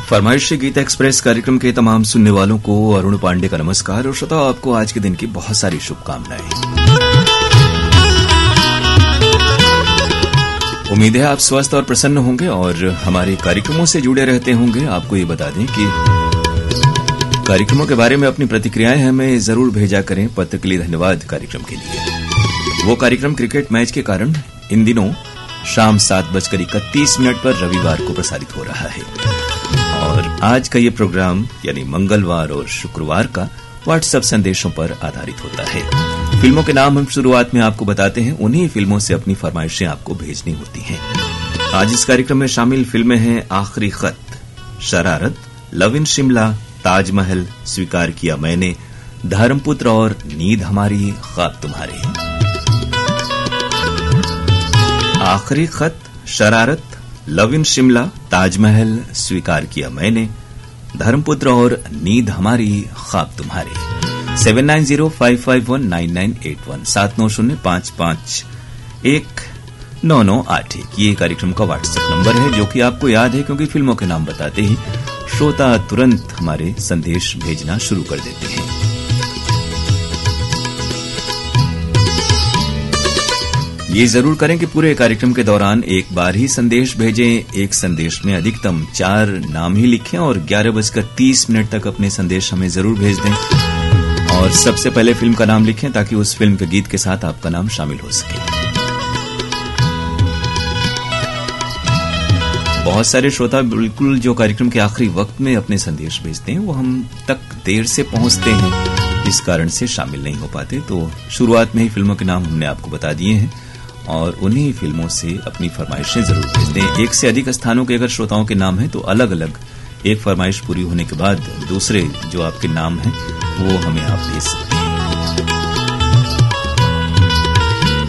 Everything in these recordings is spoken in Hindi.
फरमाइशी गीत एक्सप्रेस कार्यक्रम के तमाम सुनने वालों को अरुण पांडे का नमस्कार और श्रोताओं आपको आज के दिन की बहुत सारी शुभकामनाएं। उम्मीद है आप स्वस्थ और प्रसन्न होंगे और हमारे कार्यक्रमों से जुड़े रहते होंगे। आपको ये बता दें कि कार्यक्रमों के बारे में अपनी प्रतिक्रियाएं हमें जरूर भेजा करें। पत्र के लिए धन्यवाद। कार्यक्रम के लिए वो कार्यक्रम क्रिकेट मैच के कारण इन दिनों शाम 7:31 पर रविवार को प्रसारित हो रहा है और आज का ये प्रोग्राम यानी मंगलवार और शुक्रवार का व्हाट्सएप संदेशों पर आधारित होता है। फिल्मों के नाम हम शुरुआत में आपको बताते हैं, उन्हीं फिल्मों से अपनी फरमाइशें आपको भेजनी होती हैं। आज इस कार्यक्रम में शामिल फिल्में हैं आखिरी खत, शरारत, लव इन शिमला, ताजमहल, स्वीकार किया मैंने, धर्मपुत्र और नींद हमारी ख्वाब तुम्हारे। आखिरी खत, शरारत, लव इन शिमला, ताजमहल, स्वीकार किया मैंने, धर्मपुत्र और नींद हमारी ख्वाब तुम्हारे। 7905519981 790551998 ये कार्यक्रम का व्हाट्सएप नंबर है जो कि आपको याद है क्योंकि फिल्मों के नाम बताते ही श्रोता तुरंत हमारे संदेश भेजना शुरू कर देते हैं। ये जरूर करें कि पूरे कार्यक्रम के दौरान एक बार ही संदेश भेजें। एक संदेश में अधिकतम 4 नाम ही लिखें और 11:30 तक अपने संदेश हमें जरूर भेज दें और सबसे पहले फिल्म का नाम लिखें ताकि उस फिल्म के गीत के साथ आपका नाम शामिल हो सके। बहुत सारे श्रोता बिल्कुल जो कार्यक्रम के आखिरी वक्त में अपने संदेश भेजते हैं वो हम तक देर से पहुंचते हैं, इस कारण से शामिल नहीं हो पाते। तो शुरुआत में ही फिल्मों के नाम हमने आपको बता दिए हैं और उन्हीं फिल्मों से अपनी फरमाइशें जरूर भेज दें। एक से अधिक स्थानों के अगर श्रोताओं के नाम हैं तो अलग अलग एक फरमाइश पूरी होने के बाद दूसरे जो आपके नाम हैं वो हमें आप भेज सकते हैं।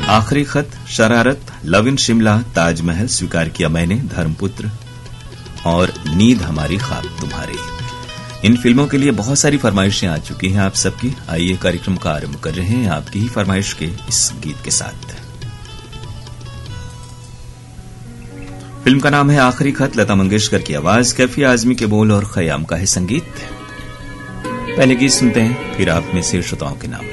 आखिरी खत, शरारत, लव इन शिमला, ताजमहल, स्वीकार किया मैंने, धर्मपुत्र और नींद हमारी ख्वाब तुम्हारे। इन फिल्मों के लिए बहुत सारी फरमाइशें आ चुकी हैं आप सबकी। आइए कार्यक्रम का आरंभ कर रहे हैं आपकी ही फरमाइश के इस गीत के साथ। फिल्म का नाम है आखिरी खत, लता मंगेशकर की आवाज, कैफी आजमी के बोल और खयाम का है संगीत। पहले गीत सुनते हैं फिर आप में से श्रोताओं के नाम।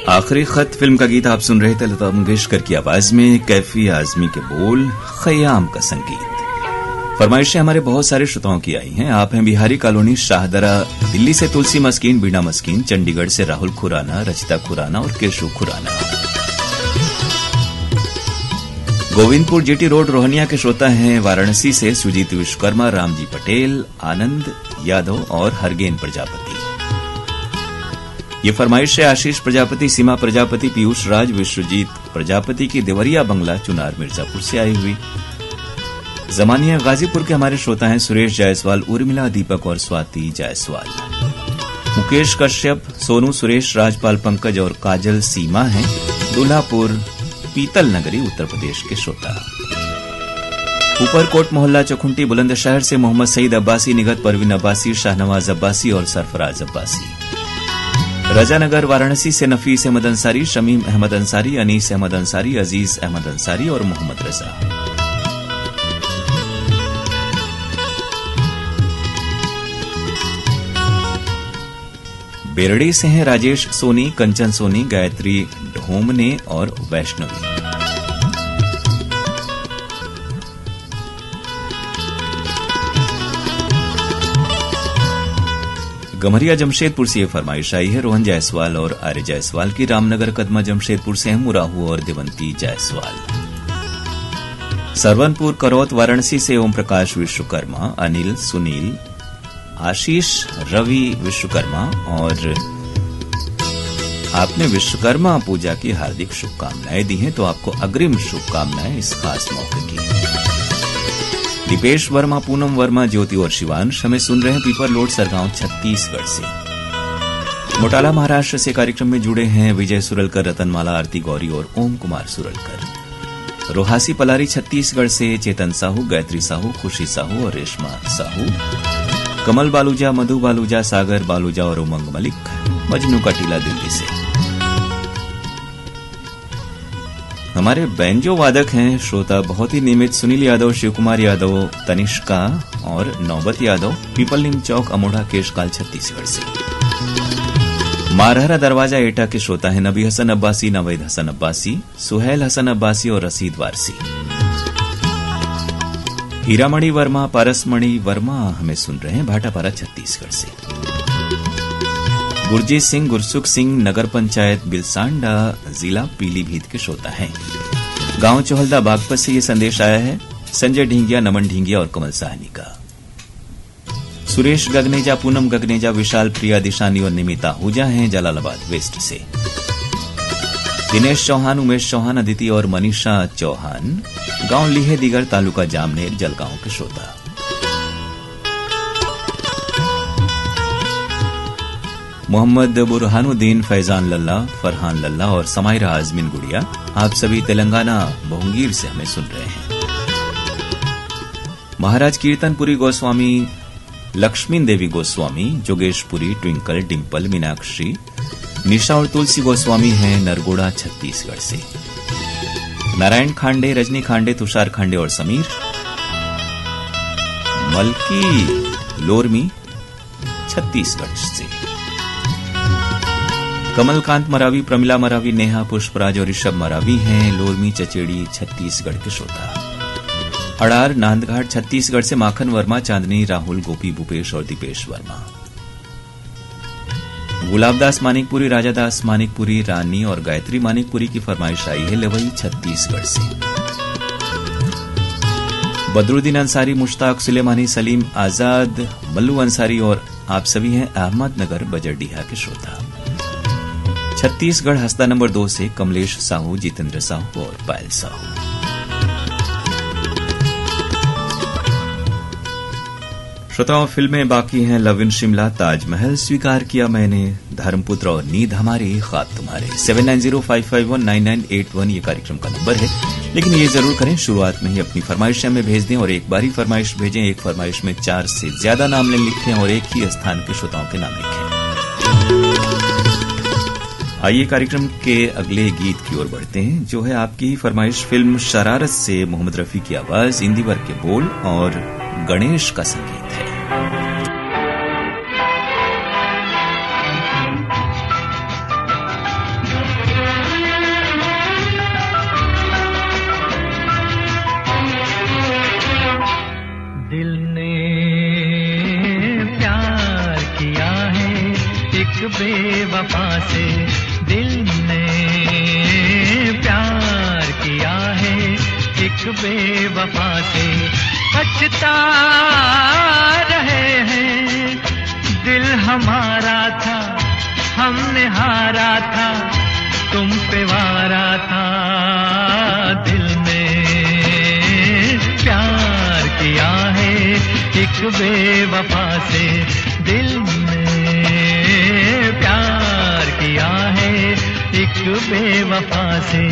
आखिरी खत फिल्म का गीत आप सुन रहे थे लता मंगेशकर की आवाज में, कैफी आजमी के बोल, खयाम का संगीत। फरमाइशें हमारे बहुत सारे श्रोताओं की आई हैं। आप हैं बिहारी कॉलोनी शाहदरा दिल्ली से तुलसी मस्कीन, बीना मस्कीन, चंडीगढ़ से राहुल खुराना, रचिता खुराना और केशु खुराना। गोविंदपुर जीटी रोड रोहनिया के श्रोता हैं वाराणसी से सुजीत विश्वकर्मा, रामजी पटेल, आनंद यादव और हरगेन प्रजापति। ये फरमाइश है आशीष प्रजापति, सीमा प्रजापति, पीयूष राज, विश्वजीत प्रजापति की देवरिया बंगला चुनार मिर्जापुर से आई हुई। जमानिया गाजीपुर के हमारे श्रोता हैं सुरेश जायसवाल, उर्मिला, दीपक और स्वाति जायसवाल। मुकेश कश्यप, सोनू, सुरेश, राजपाल, पंकज और काजल सीमा हैं दुल्हापुर पीतल नगरी उत्तर प्रदेश के श्रोता। ऊपरकोट मोहल्ला चौखुंटी बुलंदशहर से मोहम्मद सईद अब्बासी, निगत परवीन अब्बासी, शाहनवाज अब्बासी और सरफराज अब्बासी। रजानगर वाराणसी से नफीस अहमद अंसारी, शमीम अहमद अंसारी, अनीस अहमद अंसारी, अजीज अहमद अंसारी और मोहम्मद रजा। बेरड़ी से हैं राजेश सोनी, कंचन सोनी, गायत्री ढोमने और वैष्णवी। गमरिया जमशेदपुर से यह फरमाइश आई है रोहन जायसवाल और आर्य जायसवाल की। रामनगर कदमा जमशेदपुर से हैं मुराहू और देवंती जायसवाल। सरवनपुर करौत वाराणसी से ओम प्रकाश विश्वकर्मा, अनिल, सुनील, आशीष, रवि विश्वकर्मा और आपने विश्वकर्मा पूजा की हार्दिक शुभकामनाएं दी हैं, तो आपको अग्रिम शुभकामनाएं इस खास मौके की। दीपेश वर्मा, पूनम वर्मा, ज्योति और शिवांश हमें सुन रहे हैं पीपर लोड सरगांव छत्तीसगढ़ से। मोटाला महाराष्ट्र से कार्यक्रम में जुड़े हैं विजय सुरलकर, रतनमाला, आरती गौरी और ओम कुमार सुरलकर। रोहासी पलारी छत्तीसगढ़ से चेतन साहू, गायत्री साहू, खुशी साहू और रेशमा साहू। कमल बालूजा, मधु बालूजा, सागर बालूजा और उमंग मलिक मजनू का टीला दिल्ली से। हमारे बैंजो वादक हैं श्रोता बहुत ही नियमित सुनील यादव, शिवकुमार यादव, तनिष्का और नौबत यादव, पीपलनिम चौक, अमोढ़ा, केशकाल छत्तीसगढ़ से। मारहरा दरवाजा एटा के श्रोता हैं नबी हसन अब्बासी, नवेद हसन अब्बासी, सुहेल हसन अब्बासी और रसीद वारसी। हीरामणि वर्मा, पारसमणि वर्मा हमें सुन रहे हैं भाटापारा छत्तीसगढ़ से। गुरजीत सिंह, गुरसुख सिंह, नगर पंचायत बिलसांडा, जिला पीलीभीत के श्रोता हैं। गांव चोहलदा बागपत से ये संदेश आया है संजय ढींगिया, नमन ढींगिया और कमल साहनी का। सुरेश गगनेजा, पूनम गगनेजा, विशाल, प्रिया, दिशानी और निमिता आहूजा हैं जलालाबाद वेस्ट से। दिनेश चौहान, उमेश चौहान, अदिति और मनीषा चौहान, गांव लीहे दिगर, तालुका जामनेर, जलगांव के श्रोता। मोहम्मद बुरहानुद्दीन, फैजान लल्ला, फरहान लल्ला और समायरा आजमीन गुड़िया, आप सभी तेलंगाना बहुंगीर से हमें सुन रहे हैं। महाराज कीर्तनपुरी गोस्वामी, लक्ष्मी देवी गोस्वामी, जोगेशपुरी, ट्विंकल, डिंपल, मीनाक्षी, निशा और तुलसी गोस्वामी हैं नरगोड़ा छत्तीसगढ़ से। नारायण खांडे, रजनी खांडे, तुषार खांडे और समीर। मलकी लोरमी छत्तीसगढ़ से। कमलकांत मरावी, प्रमिला मरावी, नेहा, पुष्पराज और ऋषभ मरावी हैं लोरमी चचेड़ी छत्तीसगढ़ के श्रोता। अड़ार नांदघाट छत्तीसगढ़ से माखन वर्मा, चांदनी, राहुल, गोपी, भूपेश और दीपेश वर्मा। गुलाबदास मानिकपुरी, राजादास मानिकपुरी, रानी और गायत्री मानिकपुरी की फरमाइश आई है लेवई छत्तीसगढ़ से। बदरुद्दीन अंसारी, मुश्ताक, सुलेमानी, सलीम, आजाद, मल्लू अंसारी और आप सभी हैं अहमदनगर बजरडीहा के श्रोता। छत्तीसगढ़ हस्ता नंबर 2 से कमलेश साहू, जितेंद्र साहू और पायल साहू। श्रोताओं, फिल्में बाकी हैं लव इन शिमला, ताजमहल, स्वीकार किया मैंने, धर्मपुत्र और नींद हमारी, ख्वाब तुम्हारे। 7905519981 ये कार्यक्रम का नंबर है। लेकिन ये जरूर करें शुरुआत में ही अपनी फरमाइश हमें भेज दें और एक बारी फरमाइश भेजें। एक फरमाइश में 4 से ज्यादा नाम लिखें और एक ही स्थान के श्रोताओं के नाम लिखें। आइए कार्यक्रम के अगले गीत की ओर बढ़ते हैं, जो है आपकी ही फरमाइश। फिल्म शरारत से मोहम्मद रफी की आवाज, इंदिवर के बोल और गणेश का संगीत है। बेवफा से पछता रहे हैं। दिल हमारा था, हमने हारा था, तुम पे वारा था। दिल ने प्यार किया है एक बेवफा से, दिल ने प्यार किया है एक बेवफा से।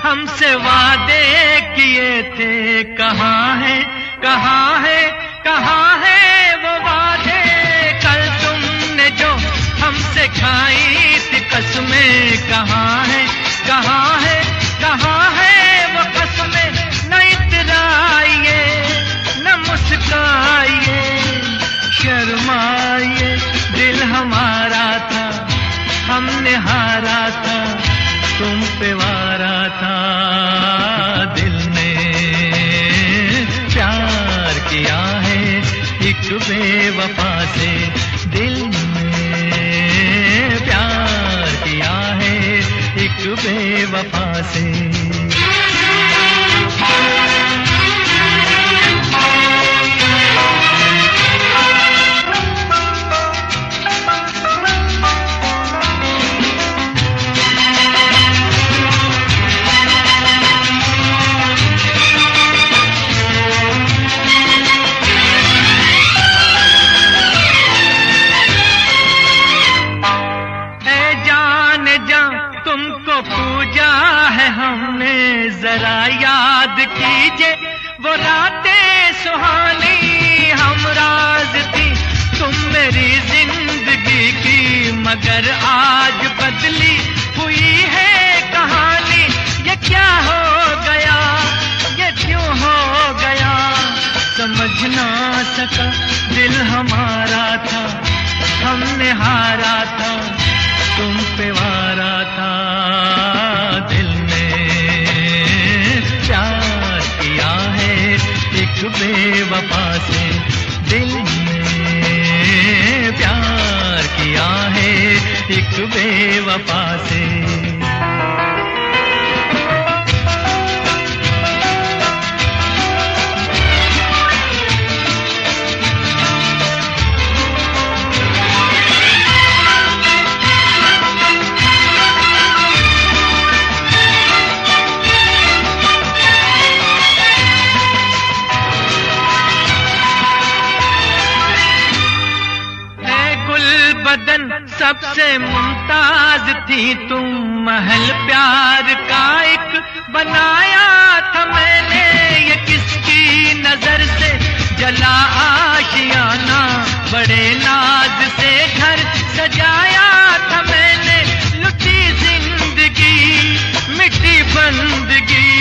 हमसे वादे किए थे, कहाँ है, कहाँ है, कहाँ है वो वादे? कल तुमने जो हमसे खाई थी कसमें, कहाँ है, कहाँ है, कहाँ है वो कसमें? न इतराइए, न मुस्काइए, शर्माइए। दिल हमारा था, हमने हारा था, तुम पे वारा था। दिल ने प्यार किया है एक बेवफा से, दिल ने प्यार किया है एक बेवफा से। जरा याद कीजिए वो रातें सुहानी, हम राज थी तुम मेरी जिंदगी की, मगर आज बदली हुई है कहानी। ये क्या हो गया, ये क्यों हो गया, समझ ना सका। दिल हमारा था, हमने हारा था, तुम पे वारा था। दिल प्यार किया है एक बेवफा से, दिल ने प्यार किया है एक बेवफा से। बदन सबसे मुमताज थी तुम, महल प्यार का एक बनाया था मैंने। ये किसकी नजर से जला आशियाना, बड़े नाज से घर सजाया था मैंने। लुटी जिंदगी, मिटी बंदगी,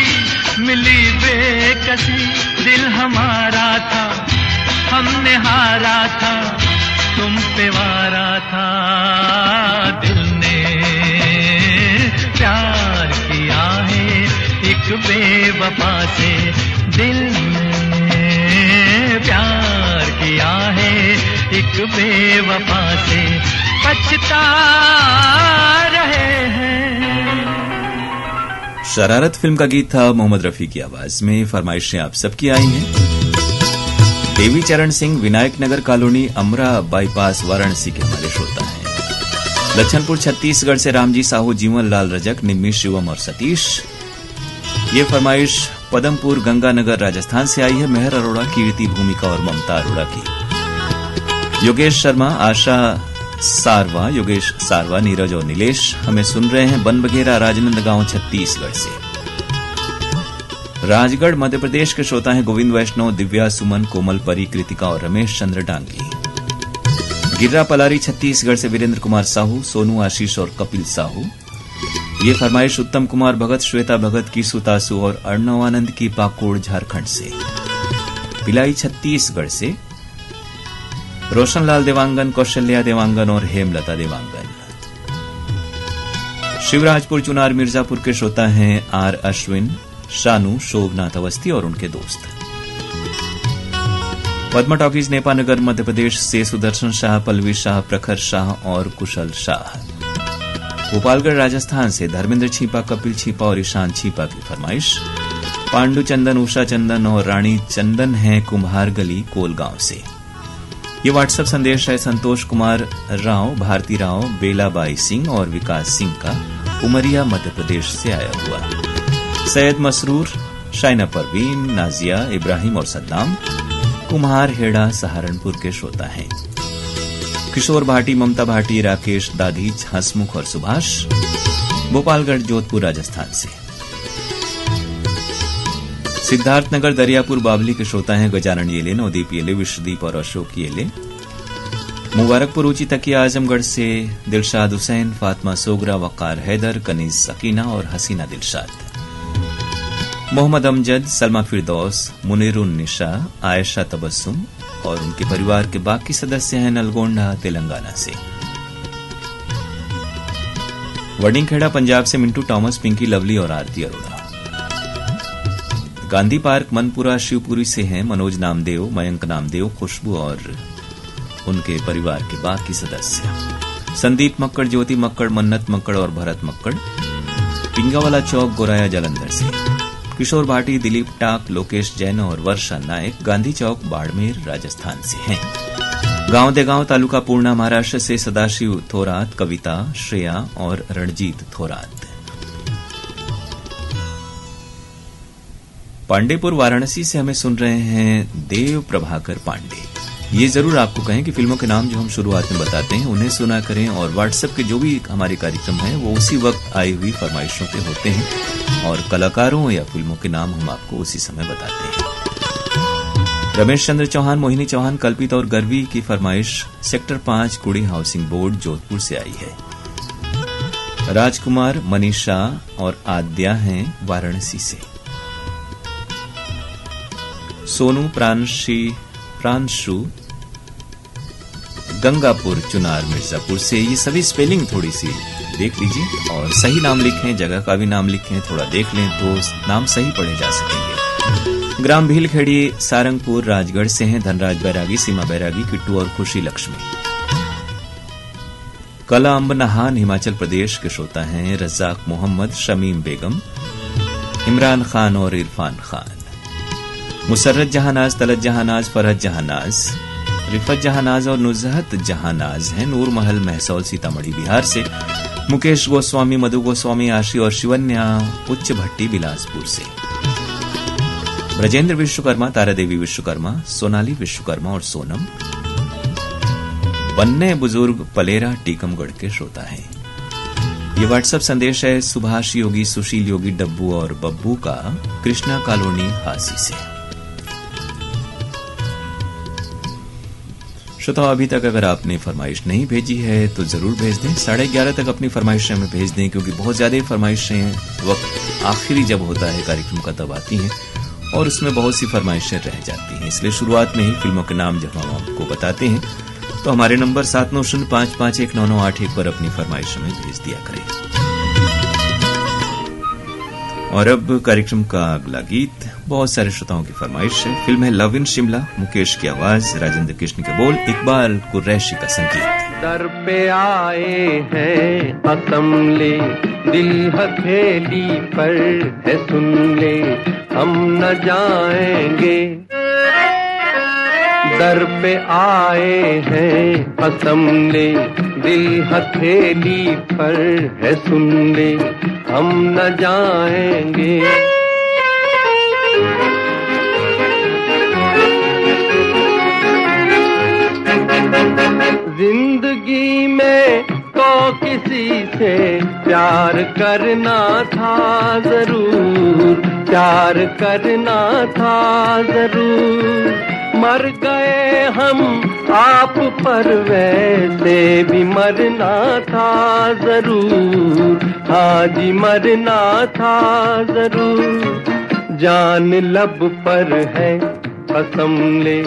मिली बेकसी। दिल हमारा था, हमने हारा था, तुम पे वारा था। दिल ने प्यार किया है एक बेवफा से, दिल ने प्यार किया है एक बेवफा से, पछता रहे हैं। शरारत फिल्म का गीत था मोहम्मद रफी की आवाज में। फरमाइशें आप सबकी आई हैं। देवी चरण सिंह, विनायक नगर कॉलोनी, अमरा बाईपास, वाराणसी के हमारे श्रोता हैं। लच्छनपुर छत्तीसगढ़ से रामजी साहू, जीवन लाल रजक, निम्मी, शिवम और सतीश। ये फरमाइश पदमपुर गंगानगर राजस्थान से आई है। मेहर अरोड़ा, कीर्ति, भूमिका और ममता अरोड़ा की। योगेश शर्मा, आशा सारवा, योगेश सारवा, नीरज और नीलेश हमें सुन रहे हैं बन बघेरा, राजनांदगांव छत्तीसगढ़ से। राजगढ़ मध्य प्रदेश के श्रोता हैं गोविंद वैष्णव, दिव्या, सुमन, कोमल, परी, कृतिका और रमेश चंद्र डांगी। गिर्रा पलारी छत्तीसगढ़ से वीरेंद्र कुमार साहू, सोनू, आशीष और कपिल साहू। ये फरमाइश उत्तम कुमार भगत, श्वेता भगत, कीसु तासु और अर्णव आनंद की पाकोड़ झारखंड से। भिलाई छत्तीसगढ़ से रोशनलाल देवांगन, कौशल्या देवांगन और हेमलता देवांगन। शिवराजपुर चुनार मिर्जापुर के श्रोता हैं आर अश्विन, शानू, शोभनाथ अवस्थी और उनके दोस्त। पद्मा टॉकीज नेपानगर मध्य प्रदेश से सुदर्शन शाह, पल्लवी शाह, प्रखर शाह और कुशल शाह। गोपालगढ़ राजस्थान से धर्मेंद्र छीपा, कपिल छीपा और ईशान छीपा की फरमाइश। पांडु चंदन, उषा चंदन और रानी चंदन हैं कुम्हार गली कोलगांव से। ये व्हाट्सएप संदेश है संतोष कुमार राव, भारती राव, बेलाबाई सिंह और विकास सिंह का उमरिया मध्य प्रदेश से आया हुआ। सैयद मसरूर, शाइना परवीन, नाजिया, इब्राहिम और सद्दाम कुम्हार हेड़ा सहारनपुर के श्रोता हैं। किशोर भाटी, ममता भाटी, राकेश दादी, हंसमुख और सुभाष गोपालगढ़ जोधपुर राजस्थान से। सिद्धार्थनगर दरियापुर बावली के श्रोता हैं गजानन येले, नवदीप येले, विश्वदीप और अशोक येले। मुबारकपुर ऊंची तकिया आजमगढ़ से दिलशाद हुसैन, फातिमा सोगरा, वकार हैदर, कनीज सकीना और हसीना दिलशाद। मोहम्मद अमजद, सलमा फिरदौस, मुनीरुन निशा, आयशा तबस्सुम और उनके परिवार के बाकी सदस्य हैं नलगोंडा तेलंगाना से। वडिंगखेड़ा पंजाब से मिंटू टॉमस, पिंकी लवली और आरती अरोड़ा। गांधी पार्क मनपुरा शिवपुरी से हैं मनोज नामदेव, मयंक नामदेव, खुशबू और उनके परिवार के बाकी सदस्य। संदीप मक्कड़, ज्योति मक्कड़, मन्नत मक्कड़ और भरत मक्कड़ पिंगावाला चौक गोराया जालंधर से। किशोर भाटी, दिलीप टाक, लोकेश जैन और वर्षा नायक गांधी चौक बाड़मेर राजस्थान से हैं। गांव दे गांव तालुका पूर्णा महाराष्ट्र से सदाशिव थोरात, कविता, श्रेया और रणजीत थोरात। पांडेपुर वाराणसी से हमें सुन रहे हैं देव प्रभाकर पांडे। ये जरूर आपको कहें कि फिल्मों के नाम जो हम शुरुआत में बताते हैं उन्हें सुना करें और व्हाट्सएप के जो भी हमारे कार्यक्रम हैं वो उसी वक्त आई हुई फरमाइशों के होते हैं और कलाकारों या फिल्मों के नाम हम आपको उसी समय बताते हैं। रमेश चंद्र चौहान, मोहिनी चौहान, कल्पित और गर्वी की फरमाइश सेक्टर 5 कुड़ी हाउसिंग बोर्ड जोधपुर से आई है। राजकुमार, मनीषा और आद्या हैं वाराणसी से। सोनू, प्रांशु गंगापुर चुनार मिर्जापुर से। ये सभी स्पेलिंग थोड़ी सी देख लीजिए और सही नाम लिखें, जगह का भी नाम लिखें, थोड़ा देख लें तो नाम सही पढ़े जा सकेंगे। ग्राम भीलखेड़ी सारंगपुर राजगढ़ से हैं धनराज बैरागी, सीमा बैरागी, किट्टू और खुशी लक्ष्मी। कला अम्बनहान हिमाचल प्रदेश के श्रोता हैं रज्जाक मोहम्मद, शमीम बेगम, इमरान खान और इरफान खान। मुसर्रत जहानाज, तलत जहानाज, फरहत जहानाज, रिफत जहानाज और नुजहत जहानाज हैं नूर महल महसौल सीतामढ़ी बिहार से। मुकेश गोस्वामी, मधु गोस्वामी, आशी और शिवन्या उच्च भट्टी बिलासपुर से। ब्रजेंद्र विश्वकर्मा, तारादेवी विश्वकर्मा, सोनाली विश्वकर्मा और सोनम बन्ने बुजुर्ग पलेरा टीकमगढ़ के श्रोता हैं। ये व्हाट्सएप संदेश है सुभाष योगी, सुशील योगी, डब्बू और बब्बू का कृष्णा कॉलोनी हासी से। श्रोताओ, अभी तक अगर आपने फरमाइश नहीं भेजी है तो जरूर भेज दें। 11:30 तक अपनी फरमाइशें हमें भेज दें क्योंकि बहुत ज्यादा फरमाइशें वक्त आखिरी जब होता है कार्यक्रम का तब आती हैं और उसमें बहुत सी फरमाइशें रह जाती हैं। इसलिए शुरुआत में ही फिल्मों के नाम जब हम आपको बताते हैं तो हमारे नंबर 7905519981 पर अपनी फरमाइश हमें भेज दिया करें। और अब कार्यक्रम का अगला गीत बहुत सारे श्रोताओं की फरमाइश है। फिल्म है लव इन शिमला, मुकेश की आवाज, राजेंद्र कृष्ण के बोल, इकबाल कुरैशी का संगीत। दर पे आए हैं असम्बली, दिल हथेली पर है सुन ले, हम न जाएंगे। दर पे आए हैं असम्बली, दिल हथेली पर है सुन ले, हम न जाएंगे। जिंदगी में तो किसी से प्यार करना था जरूर, प्यार करना था जरूर। मर गए हम आप पर वैसे भी मरना था जरूर, हाँ जी मरना था जरूर। जान लब पर है कसम ले,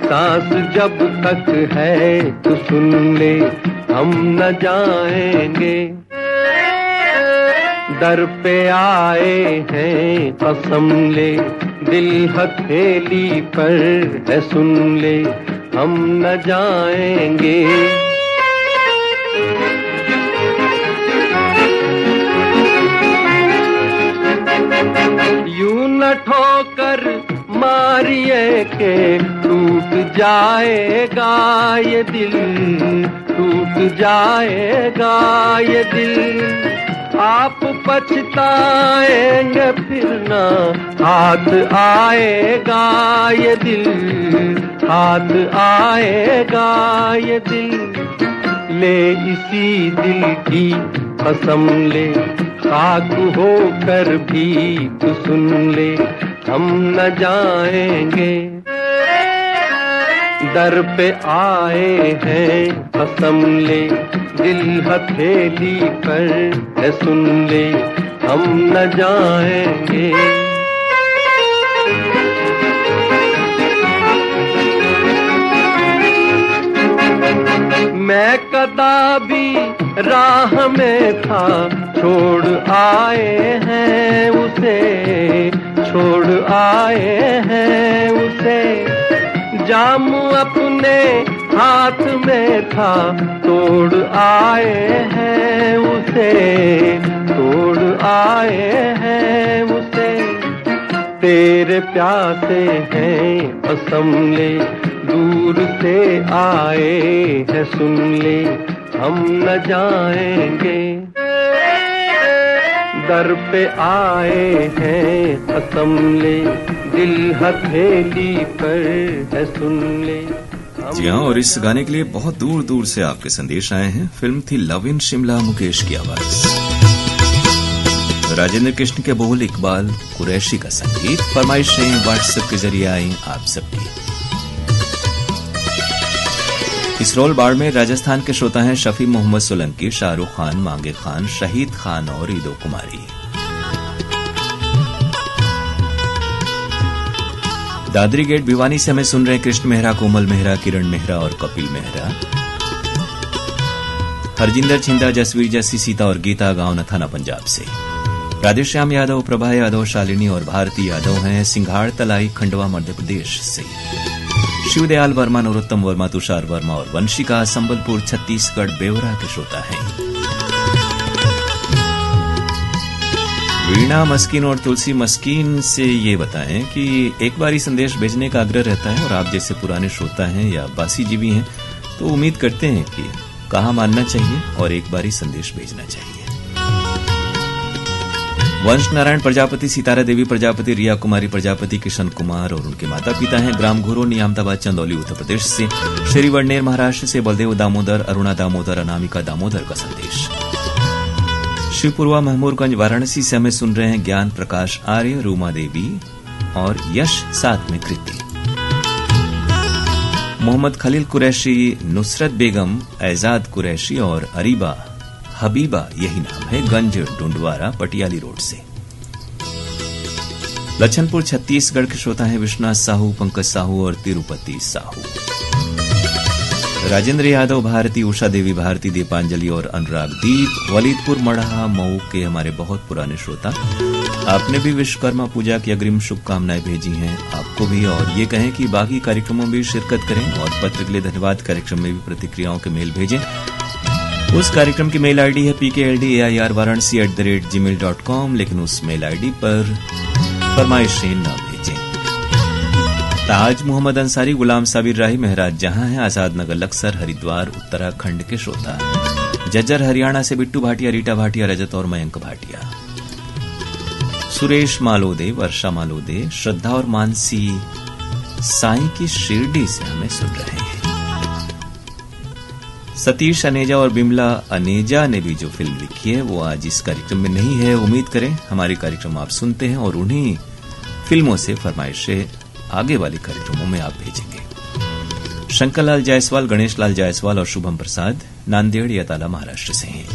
सांस जब तक है तो सुन ले, हम न जाएंगे। दर पे आए हैं कसम ले, दिल हथेली पर है सुन ले, हम न जाएंगे। यूं न ठोकर मारिए के टूट जाएगा ये दिल, टूट जाएगा ये दिल। आप पछताएंगे फिर ना हाथ आएगा ये दिल, हाथ आएगा ये दिल। ले इसी दिल की कसम ले, खाक होकर भी तू सुन ले, हम न जाएंगे। दर पे आए हैं कसम ले, दिल हथेली पर है सुन ले, हम न जाएंगे। मैं कदाबी राह में था, छोड़ आए हैं उसे, छोड़ आए हैं उसे। जाम अपने हाथ में था, तोड़ आए हैं उसे, तोड़ आए हैं उसे। तेरे प्यासे हैं कसम ले, दूर से आए हैं सुन ले, हम न जाएंगे। दर पे आए हैं कसम ले, दिल हथेली पर है सुन ले। जी हाँ, और इस गाने के लिए बहुत दूर दूर से आपके संदेश आए हैं। फिल्म थी लव इन शिमला, मुकेश की आवाज, राजेंद्र कृष्ण के बोल, इकबाल कुरैशी का संगीत। फरमाइशें व्हाट्सएप के जरिए आई आप सबकी। इसरोल बाड़मेर राजस्थान के श्रोता हैं शफी मोहम्मद सोलंकी, शाहरुख खान, मांगे खान, शहीद खान और ईदो कुमारी। दादरी गेट भिवानी से हमें सुन रहे हैं कृष्ण मेहरा, कोमल मेहरा, किरण मेहरा और कपिल मेहरा। हरजिंदर छिंदा, जसवीर जस्सी, सीता और गीता गांव नथाना पंजाब से। राधेश्याम यादव, प्रभा यादव, शालिनी और भारती यादव हैं सिंघाड़ तलाई खंडवा मध्य प्रदेश से। शिवदयाल वर्मा, नरोत्तम वर्मा, तुषार वर्मा और वंशिका संबलपुर छत्तीसगढ़ बेवरा के श्रोता हैं। वीणा मस्कीन और तुलसी मस्कीन से ये बताएं कि एक बार ही संदेश भेजने का आग्रह रहता है और आप जैसे पुराने श्रोता हैं या बासी जीवी हैं तो उम्मीद करते हैं कि कहा मानना चाहिए और एक बार ही संदेश भेजना चाहिए। वंश नारायण प्रजापति, सितारा देवी प्रजापति, रिया कुमारी प्रजापति, किशन कुमार और उनके माता पिता हैं ग्राम घोरो, नियामताबाद, चंदौली, उत्तर प्रदेश से। श्री वडनेर महाराष्ट्र से बलदेव दामोदर, अरुणा दामोदर, अनामिका दामोदर का संदेश। शिवपुरवा, महमूरगंज, वाराणसी से हमें सुन रहे हैं ज्ञान प्रकाश आर्य, रूमा देवी और यश, साथ में कृति। मोहम्मद खलील कुरैशी, नुसरत बेगम, एजाद कुरैशी और अरीबा हबीबा, यही नाम है, गंज डुंडवारा, पटियाली रोड से। लछनपुर छत्तीसगढ़ के श्रोता हैं विश्वनाथ साहू, पंकज साहू और तिरुपति साहू। राजेंद्र यादव, भारती, उषा देवी भारती, दीपांजलि और अनुराग दीप। वलीदपुर मढ़ा मऊ के हमारे बहुत पुराने श्रोता, आपने भी विश्वकर्मा पूजा की अग्रिम शुभकामनाएं भेजी हैं आपको भी, और ये कहें कि बाकी कार्यक्रमों में भी शिरकत करें और पत्र के लिए धन्यवाद कार्यक्रम में भी प्रतिक्रियाओं के मेल भेजें। उस कार्यक्रम की मेल आईडी है pkldair@varanasi@gmail.com, लेकिन उस मेल आईडी पर फरमाइशें न भेजें। ताज मोहम्मद अंसारी, गुलाम साबिर राही, महराज जहां है, आजाद नगर, लक्सर, हरिद्वार, उत्तराखंड के श्रोता। जज्जर हरियाणा से बिट्टू भाटिया, रीटा भाटिया, रजत और मयंक भाटिया। सुरेश मालोदे, वर्षा मालोदे, श्रद्धा और मानसी साईं की शिरडी से हमें सुन रहे हैं। सतीश अनेजा और बिमला अनेजा ने भी जो फिल्म लिखी है वो आज इस कार्यक्रम में नहीं है। उम्मीद करें हमारे कार्यक्रम आप सुनते हैं और उन्हीं फिल्मों से फरमाइशें आगे वाले कार्यक्रमों में आप भेजेंगे। शंकरलाल जायसवाल, गणेश लाल जायसवाल और शुभम प्रसाद नांदेड़ यताला महाराष्ट्र से हैं।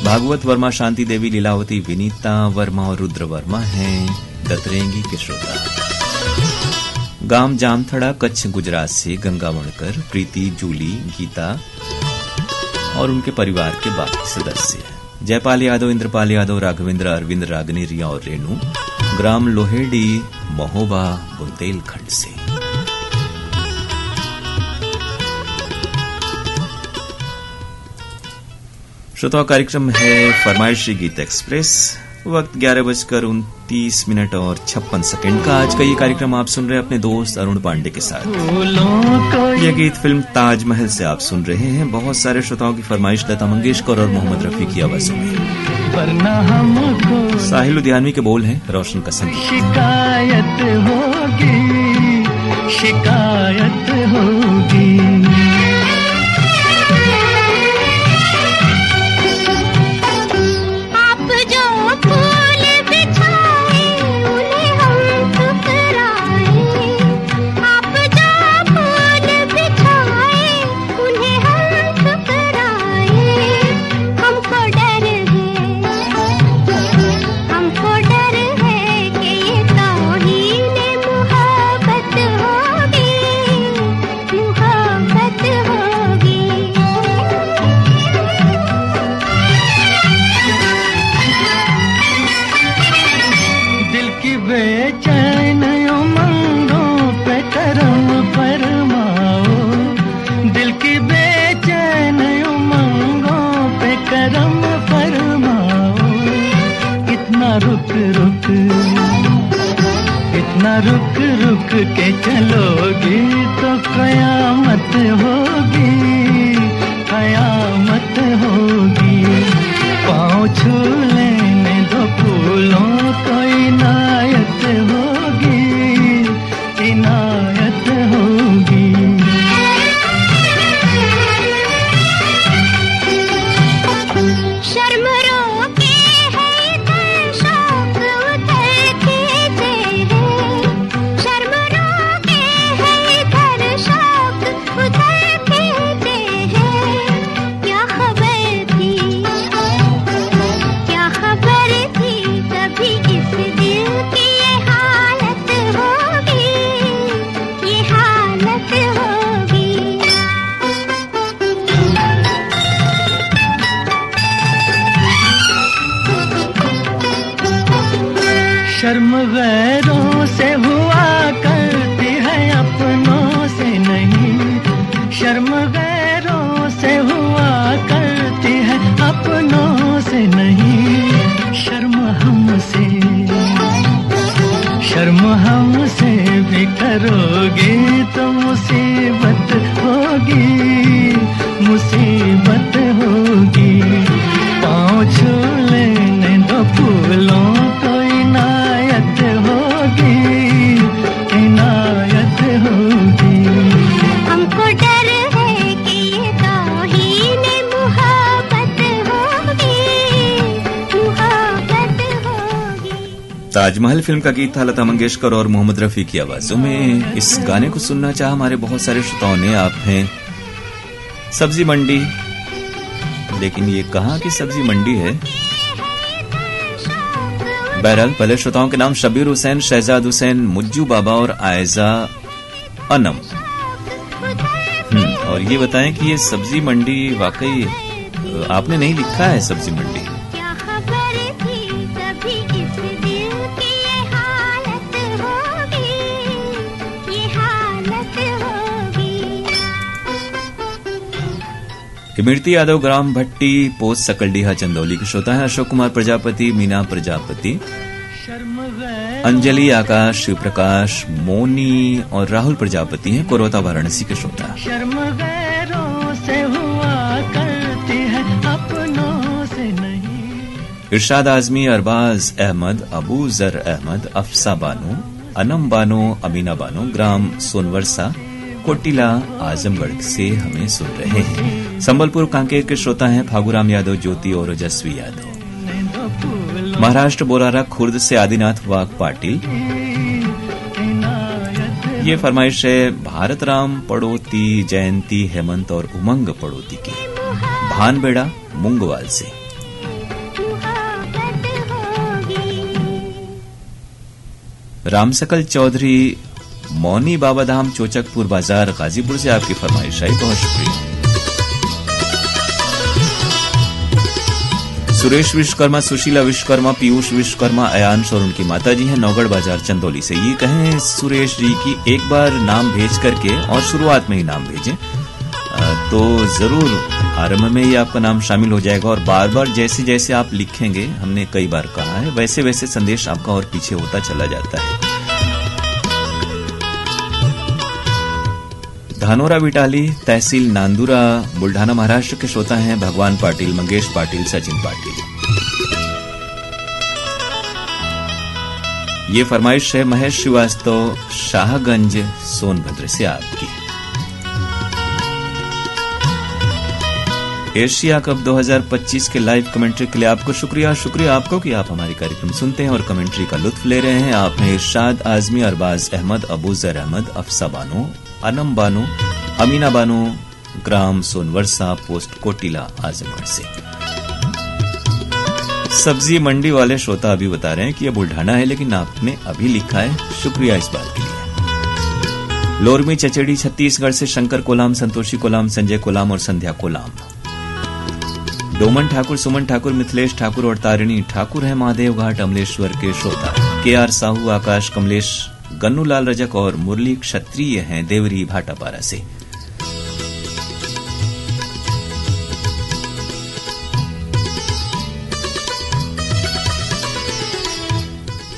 भागवत वर्मा, शांति देवी, लीलावती, विनीता वर्मा और रुद्र वर्मा हैं दतरेंगी के श्रोता। गांव जामथड़ा कच्छ गुजरात से गंगा वणकर, प्रीति, जूली, गीता और उनके परिवार के बाकी सदस्य। जयपाल यादव, इंद्रपाल यादव, राघवेंद्र, अरविंद, रागनी, रिया और रेणु, ग्राम लोहेडी, महोबा, बुंदेलखंड से। श्रोताओं, कार्यक्रम है फरमाइशी गीत एक्सप्रेस। वक्त 11:29 और 56 सेकंड का। आज का ये कार्यक्रम आप सुन रहे हैं अपने दोस्त अरुण पांडे के साथ। ये गीत फिल्म ताजमहल से आप सुन रहे हैं। बहुत सारे श्रोताओं की फरमाइश लता मंगेशकर और मोहम्मद रफी की आवाजों में। साहिल लुधियानवी के बोल हैं, रोशन का संगीत। शिकायत होगी, शिकायत होगी। रुक रुक के चलोगी तो कयामत होगी, कयामत होगी। पाँव छू लेने दो फूलों को, इनायत होगी, इनायत होगी। शर्म गैरों से हुआ करती है, अपनों से नहीं। शर्म गैरों से हुआ करती है, अपनों से नहीं। शर्म हमसे, शर्म हमसे भी करोगी तो मुसीबत होगी, मुसीबत होगी। पाँव छू लेने दो फूलों को, इनायत होगी, इनायत होगी। हमको डर है कि ये तौहीने मुहब्बत होगी, मुहब्बत होगी। ताजमहल फिल्म का गीत था लता मंगेशकर और मोहम्मद रफी की आवाजों में। इस गाने को सुनना चाहा हमारे बहुत सारे श्रोताओं ने। आप हैं सब्जी मंडी, लेकिन ये कहाँ की सब्जी मंडी है? बहरहाल पहले श्रोताओं के नाम शबीर हुसैन, शहजाद हुसैन, मुज्जू बाबा और आयजा अनम। और ये बताएं कि ये सब्जी मंडी वाकई आपने नहीं लिखा है सब्जी मंडी? इमरती यादव, ग्राम भट्टी, पोस्ट सकलडीहा, चंदौली के श्रोता है। अशोक कुमार प्रजापति, मीना प्रजापति, अंजलि, आकाश, शिव प्रकाश, मोनी और राहुल प्रजापति हैं कोरबा वाराणसी के श्रोता। शर्म गैरों से हुआ करती है, अपनों से नहीं। इरशाद आजमी, अरबाज अहमद, अबू जर अहमद, अफसा बानो, अनम बानो, अमीना बानो, ग्राम सोनवर्षा, कोटिला, आजमगढ़ से हमें सुन रहे हैं। संबलपुर कांकेर के श्रोता हैं फागुराम यादव, ज्योति और ओजस्वी यादव। महाराष्ट्र बोरारा खुर्द से आदिनाथ वाघ पाटिल। ये फरमाइश है भारत राम पड़ोती, जयंती, हेमंत और उमंग पड़ोती की, भानबेड़ा, मुंगवाल से। रामसकल चौधरी मौनी बाबाधाम चोचकपुर बाजार गाजीपुर से आपकी फरमाइश आई, बहुत शुक्रिया। सुरेश विश्वकर्मा, सुशीला विश्वकर्मा, पीयूष विश्वकर्मा, अयांश और उनकी माताजी हैं नौगढ़ बाजार चंदौली से। ये कहें सुरेश जी की एक बार नाम भेज करके और शुरुआत में ही नाम भेजें तो जरूर आरंभ में ही आपका नाम शामिल हो जाएगा, और बार बार जैसे जैसे आप लिखेंगे, हमने कई बार कहा है, वैसे वैसे संदेश आपका और पीछे होता चला जाता है। धानोरा विटाली, तहसील नांदुरा, बुल्ढाना महाराष्ट्र के श्रोता हैं भगवान पाटिल, मंगेश पाटिल, सचिन पाटिल। ये फरमाइश है महेश श्रीवास्तव, शाहगंज, सोनभद्र से आपकी। एशिया कप 2025 के लाइव कमेंट्री के लिए आपको शुक्रिया आपको कि आप हमारे कार्यक्रम सुनते हैं और कमेंट्री का लुत्फ ले रहे हैं। आप हैं इरशाद आजमी, अरबाज अहमद, अबूजर अहमद, अफसा बानो, अनम बानो, अमीना बानो, ग्राम सोनवर्षा, पोस्ट कोटिला, आजमगढ़ से। सब्जी मंडी वाले श्रोता अभी बता रहे हैं कि यह बुल्ढाना है, लेकिन आपने अभी लिखा है, शुक्रिया इस बात के लिए। लोरमी चचेड़ी छत्तीसगढ़ से शंकर कोलाम, संतोषी कोलाम, संजय कोलाम और संध्या कोलाम। डोमन ठाकुर, सुमन ठाकुर, मिथिलेश ठाकुर और तारिणी ठाकुर हैं महादेव घाट अमलेश्वर के श्रोता। KR साहू, आकाश कमलेश, गन्नूलाल रजक और मुरली क्षत्रिय हैं देवरी भाटापारा से।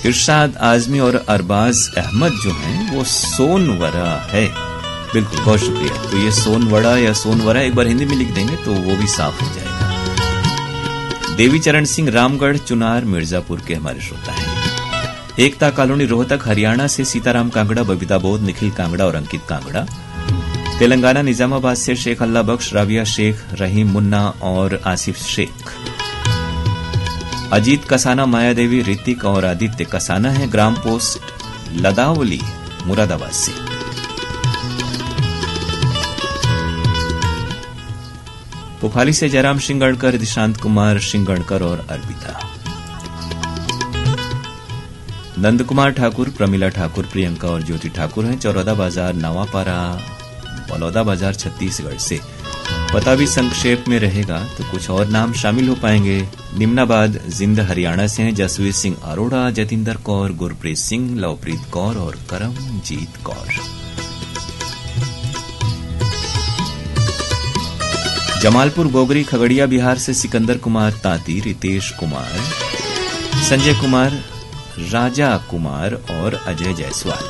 इरशाद आजमी और अरबाज अहमद जो हैं वो सोनवरा है। बिल्कुल, बहुत शुक्रिया। तो ये सोनवड़ा या सोनवरा एक बार हिंदी में लिख देंगे तो वो भी साफ हो जाएगा। देवी चरण सिंह, रामगढ़, चुनार, मिर्जापुर के हमारे श्रोता हैं। एकता कॉलोनी, रोहतक, हरियाणा से सीताराम कांगड़ा, बबीता बोध, निखिल कांगड़ा और अंकित कांगड़ा। तेलंगाना निजामाबाद से शेख अल्लाह बख्श, राबिया शेख, रहीम मुन्ना और आसिफ शेख। अजीत कसाना, माया देवी, ऋतिक और आदित्य कसाना हैं ग्राम पोस्ट लदावली, मुरादाबाद से। पुफाली से जयराम सिंगड़कर, दिशांत कुमार सिंगड़कर और अर्पिता। नंद कुमार ठाकुर, प्रमिला ठाकुर, प्रियंका और ज्योति ठाकुर हैं चौरौदा बाजार, नवापारा, बलौदा बाजार, छत्तीसगढ़ से। पता भी संक्षेप में रहेगा तो कुछ और नाम शामिल हो पाएंगे। निम्नाबाद, जिंद, हरियाणा से हैं जसवीर सिंह अरोड़ा, जतिंदर कौर, गुरप्रीत सिंह, लवप्रीत कौर और करमजीत कौर। जमालपुर गोगरी, खगड़िया, बिहार से सिकंदर कुमार तांती, रितेश कुमार, संजय कुमार, राजा कुमार और अजय जायसवाल।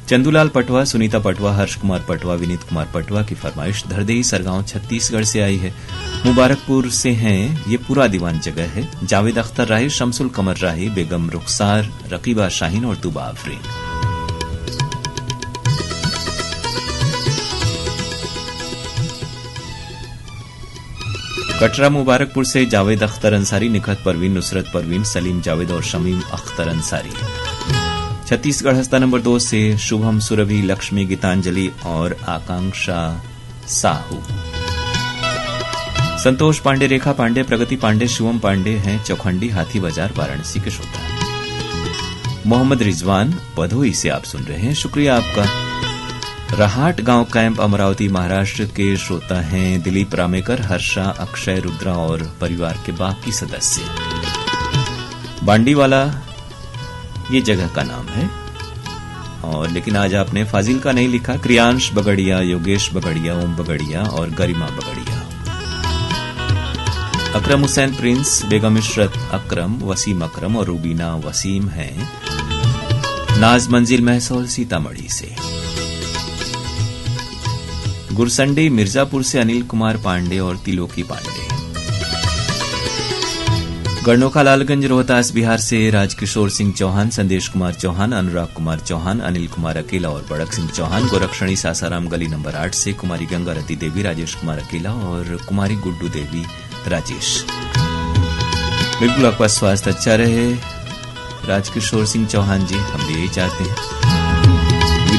चंदूलाल पटवा, सुनीता पटवा, हर्ष कुमार पटवा, विनीत कुमार पटवा की फरमाइश धरदेई, सरगांव, छत्तीसगढ़ से आई है। मुबारकपुर से हैं, ये पूरा दीवान जगह है। जावेद अख्तर राही, शमसुल कमर राही, बेगम रुखसार, रकीबा शाहीन और तुबा आफरीन। कटरा मुबारकपुर से जावेद अख्तर अंसारी, निखत परवीन, नुसरत परवीन, सलीम जावेद और शमीम अख्तर अंसारी। छत्तीसगढ़ हस्ता नंबर 2 से शुभम सुरभि, लक्ष्मी, गीतांजलि और आकांक्षा साहू। संतोष पांडे, रेखा पांडे, प्रगति पांडे, शिवम पांडे हैं चौखंडी, हाथी बाजार, वाराणसी के श्रोता। मोहम्मद रिजवान, भदोही से आप सुन रहे हैं, शुक्रिया आपका। रहाट गांव कैंप, अमरावती, महाराष्ट्र के श्रोता हैं दिलीप रामेकर, हर्षा, अक्षय, रुद्रा और परिवार के बाकी सदस्य। बांडीवाला ये जगह का नाम है, और लेकिन आज आपने फाजिल का नहीं लिखा। क्रियांश बगड़िया, योगेश बगड़िया, ओम बगड़िया और गरिमा बगड़िया। अकरम हुसैन प्रिंस, बेगम इशरत अकरम, वसीम अकरम और रूबीना वसीम हैं नाज मंजिल, महसौल, सीतामढ़ी से। गुरसंडी, मिर्जापुर से अनिल कुमार पांडे और तिलोकी पांडे। गढ़नोखा, लालगंज, रोहतास, बिहार से राजकिशोर सिंह चौहान, संदेश कुमार चौहान, अनुराग कुमार चौहान, अनिल कुमार अकेला और बड़क सिंह चौहान। गोरक्षणी, सासाराम गली नंबर 8 से कुमारी गंगारती देवी, राजेश कुमार अकेला और कुमारी गुड्डू देवी, राजेश। बिल्कुल आपका स्वास्थ्य अच्छा रहे राजकिशोर सिंह चौहान जी, हम भी यही चाहते हैं।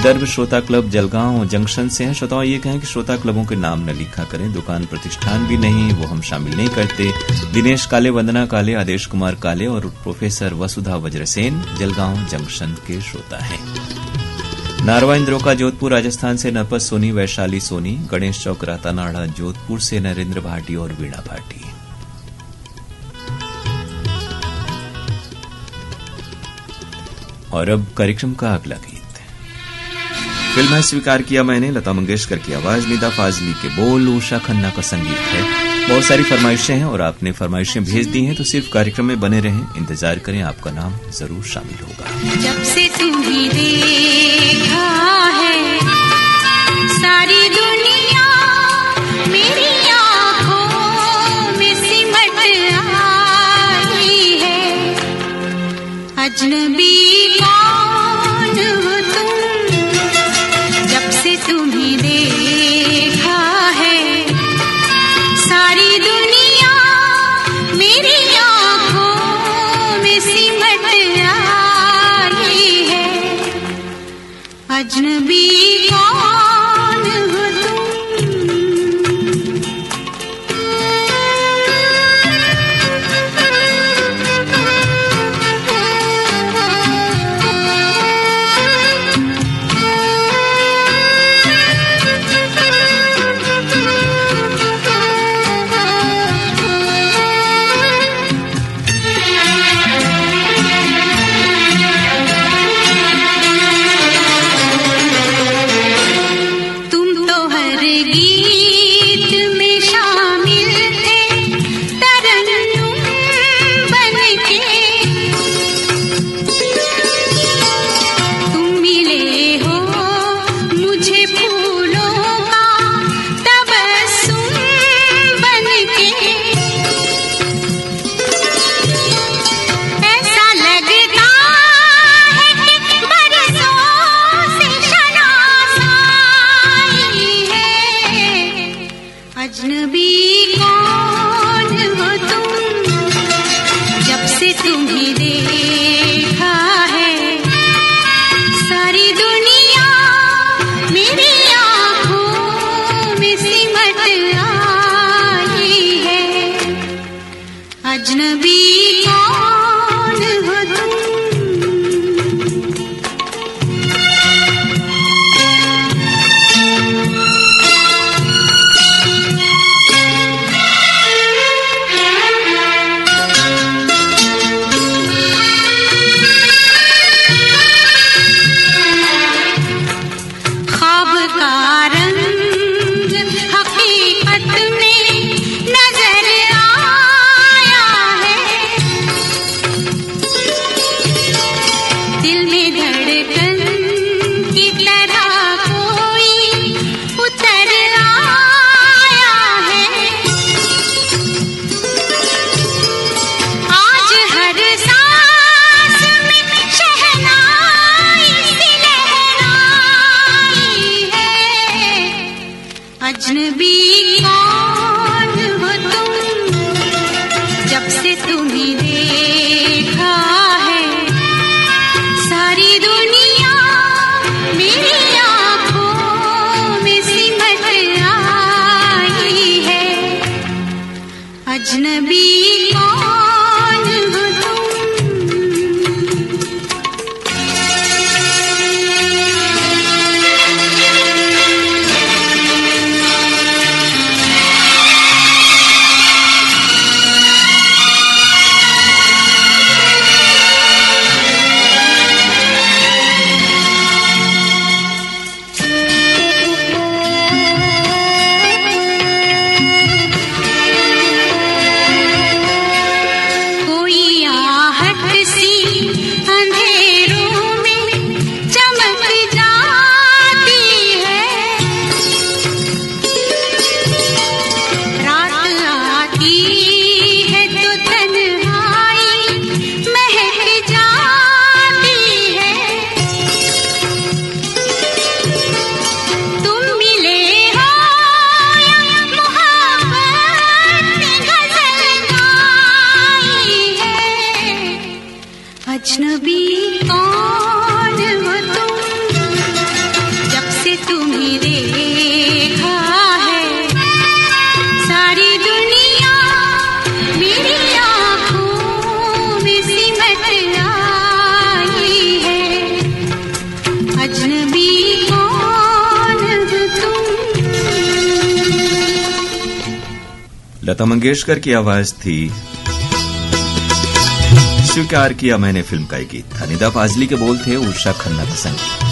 विदर्भ श्रोता क्लब जलगांव जंक्शन से हैं। श्रोताओं ये कहें कि श्रोता क्लबों के नाम न लिखा करें, दुकान प्रतिष्ठान भी नहीं, वो हम शामिल नहीं करते। दिनेश काले, वंदना काले, आदेश कुमार काले और प्रोफेसर वसुधा वज्रसेन जलगांव जंक्शन के श्रोता हैं। नारवा इंद्रोका जोधपुर राजस्थान से नरपत सोनी, वैशाली सोनी, गणेश चौक रातानाड़ा जोधपुर से नरेंद्र भाटी और वीणा भाटी। और अब कार्यक्रम का अगला गीत। फिल्म है स्वीकार किया मैंने, लता मंगेशकर की आवाज, निदा फाजली के बोल, उषा खन्ना का संगीत है। बहुत सारी फरमाइशें हैं और आपने फरमाइशें भेज दी हैं, तो सिर्फ कार्यक्रम में बने रहें, इंतजार करें, आपका नाम जरूर शामिल होगा। जब से तुम्हें देखा है सारी दुनिया मेरी आंखों में सिमट आई है। अजनबी कौन हो तुम, जब से तुम्हें देखा है सारी दुनिया मेरी आंखों में सिमट आई है। अजनबी कौन हो तुम। अजनबी कौन हो तुम, लता मंगेशकर की आवाज थी। स्वीकार किया मैंने फिल्म का एक गीत था। निदा फाजली के बोल थे, उषा खन्ना का संगीत।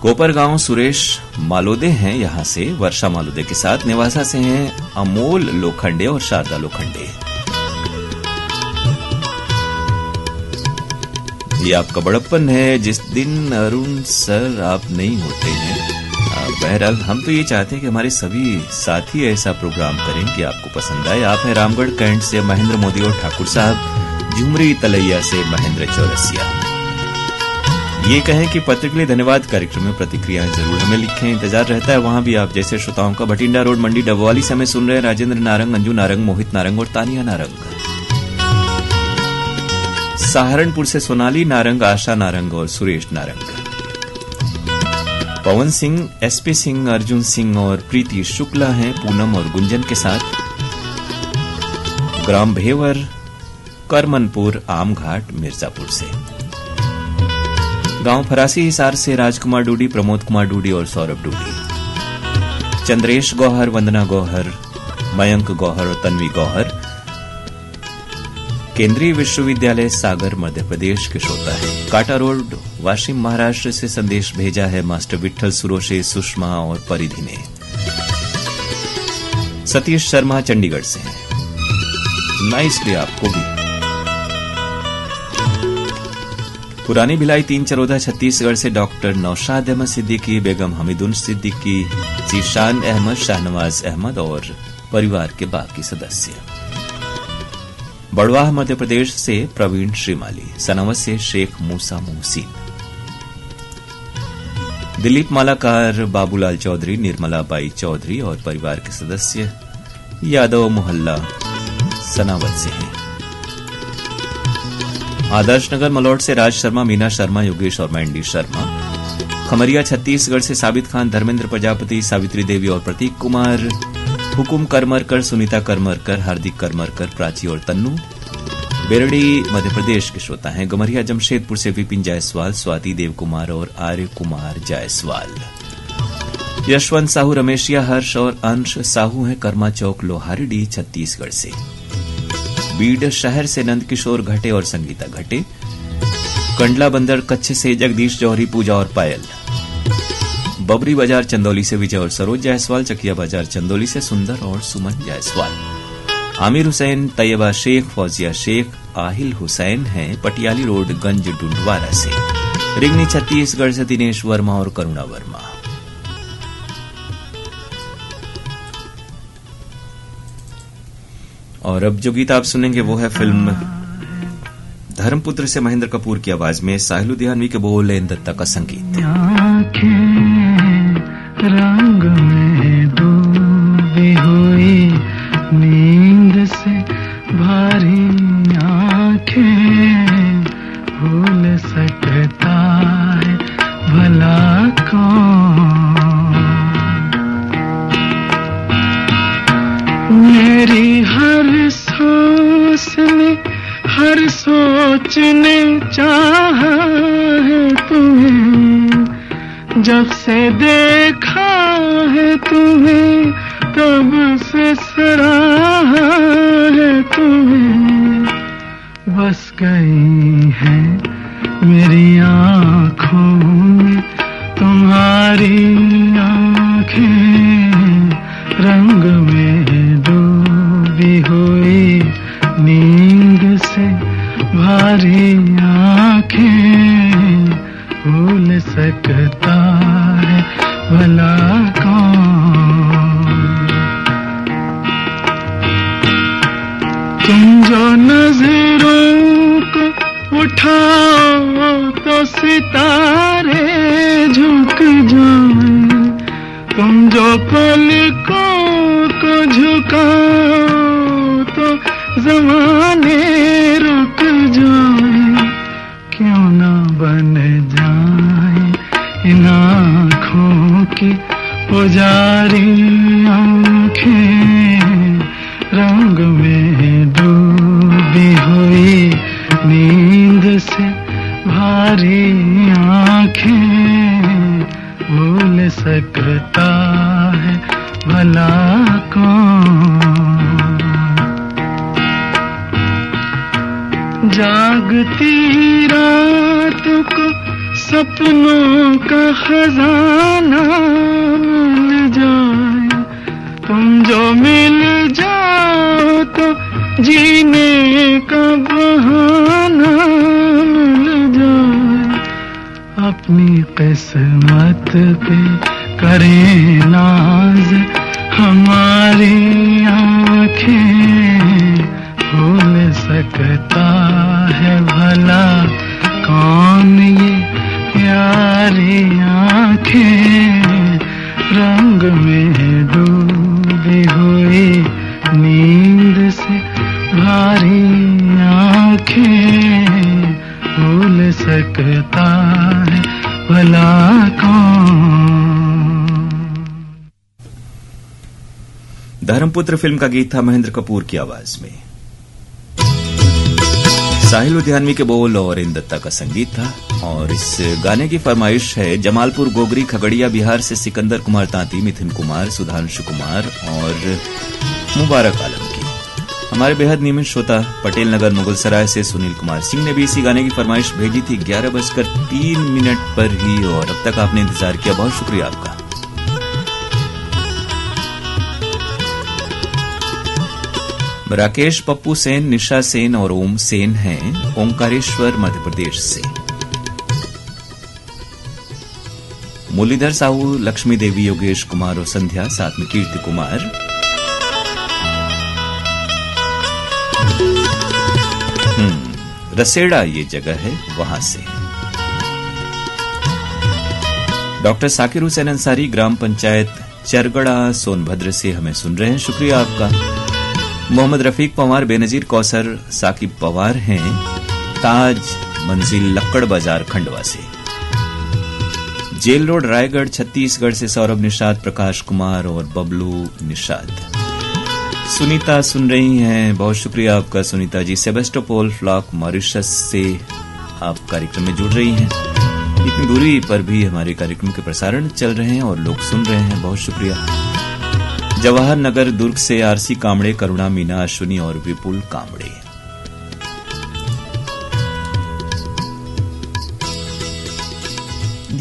कोपरगांव सुरेश मालोदे हैं यहां से, वर्षा मालोदे के साथ। नेवासा से हैं अमोल लोखंडे और शारदा लोखंडे। ये आपका बड़प्पन है, जिस दिन अरुण सर आप नहीं होते हैं। बहरहाल हम तो ये चाहते हैं कि हमारे सभी साथी ऐसा प्रोग्राम करें कि आपको पसंद आए। आप हैं रामगढ़ कैंट से महेंद्र मोदी और ठाकुर साहब, झुमरी तलैया से महेंद्र चौरसिया। ये कहें कि पत्र के लिए धन्यवाद। कार्यक्रम में प्रतिक्रियाएं जरूर हमें लिखें, इंतजार रहता है वहां भी आप जैसे श्रोताओं का। भटिंडा रोड मंडी डबवाली से हमें सुन रहे हैं राजेंद्र नारंग, अंजू नारंग, मोहित नारंग और तानिया नारंग। सहारनपुर से सोनाली नारंग, आशा नारंग और सुरेश नारंग। पवन सिंह, एसपी सिंह, अर्जुन सिंह और प्रीति शुक्ला हैं पूनम और गुंजन के साथ। ग्राम भेवर, करमनपुर, आमघाट, मिर्जापुर से। गांव फरासी हिसार से राजकुमार डूडी, प्रमोद कुमार डूडी और सौरभ डूडी। चंद्रेश गौहर, वंदना गौहर, मयंक गौहर और तन्वी गौहर केंद्रीय विश्वविद्यालय सागर मध्य प्रदेश के श्रोता है। काटा रोड वाशिम महाराष्ट्र से संदेश भेजा है मास्टर विट्ठल सुरोशे, सुषमा और परिधि ने। सतीश शर्मा चंडीगढ़ से हैं। नाइस डे आपको भी। पुरानी भिलाई 3 चरोदा छत्तीसगढ़ से डॉक्टर नौशाद अहमद सिद्दीकी, बेगम हमीदुन सिद्दीकी, जीशान अहमद, शाहनवाज अहमद और परिवार के बाकी सदस्य। बड़वाह मध्य प्रदेश से प्रवीण श्रीमाली, सनावत से शेख मूसा मोहसिन। दिलीप मालाकार, बाबूलाल चौधरी, निर्मला बाई चौधरी और परिवार के सदस्य। यादव मोहल्ला सनावत से हैं। आदर्श नगर मलौट से राज शर्मा, मीना शर्मा, योगेश और मैंडी शर्मा। खमरिया छत्तीसगढ़ से साबित खान, धर्मेंद्र प्रजापति, सावित्री देवी और प्रतीक कुमार। हुकुम करमरकर, सुनीता करमरकर, हार्दिक करमरकर, प्राची और तन्नू। बेरड़ी मध्य प्रदेश के श्रोता हैं। गमरिया जमशेदपुर से विपिन जायसवाल, स्वाति देव कुमार और आर्य कुमार जायसवाल। यशवंत साहू, रमेशिया हर्ष और अंश साहू हैं कर्मा चौक, लोहारडी, छत्तीसगढ़ से। बीड शहर से नंदकिशोर घटे और संगीता घटे। कंडला बंदर कच्छ से जगदीश जौहरी, पूजा और पायल। बबरी बाजार चंदौली से विजय और सरोज जायसवाल। चकिया बाजार चंदौली से सुंदर और सुमन जायसवाल। आमिर हुसैन, तैयबा शेख, फौजिया शेख, आहिल हुसैन हैं पटियाली रोड गंज डुंडवारा से। रिंगनी छत्तीसगढ़ से दिनेश वर्मा और करुणा वर्मा। और अब जो गीत आप सुनेंगे वो है फिल्म धर्मपुत्र से महेंद्र कपूर की आवाज में साहिलुद्दीन के बोल, एन दत्ता का संगीत। रंग में डूबी हुई नींद से भारी आंखें, भूल सकता है भला कौन। मेरी हर सांस ने, हर सोच ने चाहा है तुम्हें, जब से देखा है तुम्हें तब से सराहा है तुम्हें। बस गई है मेरी आँखों में तुम्हारी आँखें, रंग में डूबी हुई नींद से भारी आँखें, भूल सकता है भला कौन। तुम जो नजरों को उठाओ तो सितारे झुक जाएं, तुम जो पलकों को झुकाओ तो ज़माने रुक जाएं। क्यों ना बन जाए इन आँखों की पुजारी आँखें, रंग में आंखें भूल सकता है भला कौन। जागती रात को सपनों का खजाना मिल जाए, तुम जो मिल जाओ तो जीने का बहाना मिल जाए। अपनी किस्मत पे करें नाज हमारी आंखें भूल सकता है भला कौन ये प्यारी आंखें। रंग में डूबी हुई नींद से भारी आंखें भूल सकता है भला कौन। धर्मपुत्र फिल्म का गीत था महेंद्र कपूर की आवाज में। साहिल लुधियानवी के बोल और इन दत्ता का संगीत था। और इस गाने की फरमाइश है जमालपुर गोगरी खगड़िया बिहार से सिकंदर कुमार तांती, मिथुन कुमार, सुधांशु कुमार और मुबारक आलम की। हमारे बेहद नियमित श्रोता पटेल नगर मुगलसराय से सुनील कुमार सिंह ने भी इसी गाने की फरमाइश भेजी थी 11:03 पर ही। और अब तक आपने इंतजार किया, बहुत शुक्रिया आपका। राकेश पप्पू सेन, निशा सेन और ओम सेन हैं ओंकारेश्वर मध्य प्रदेश से। मुरलीधर साहू, लक्ष्मी देवी, योगेश कुमार और संध्या, साथ में कीर्ति कुमार। रसेड़ा ये जगह है, वहां से। डॉक्टर साकिर हुसैन अंसारी, ग्राम पंचायत चरगड़ा सोनभद्र से हमें सुन रहे हैं, शुक्रिया आपका। मोहम्मद रफीक पवार, बेनजीर कौसर, साकिब पवार हैं ताज मंजिल लक्कड़ बाजार खंडवा से। जेल रोड रायगढ़ छत्तीसगढ़ से सौरभ निषाद, प्रकाश कुमार और बबलू निषाद। सुनीता सुन रही हैं, बहुत शुक्रिया आपका सुनीता जी। सेबेस्टोपोल फ्लॉक मॉरिशस से आप कार्यक्रम में जुड़ रही हैं। इतनी दूरी पर भी हमारे कार्यक्रम के प्रसारण चल रहे हैं और लोग सुन रहे हैं, बहुत शुक्रिया। जवाहर नगर दुर्ग से आरसी कामड़े, करुणा, मीना, अश्विनी और विपुल कामड़े।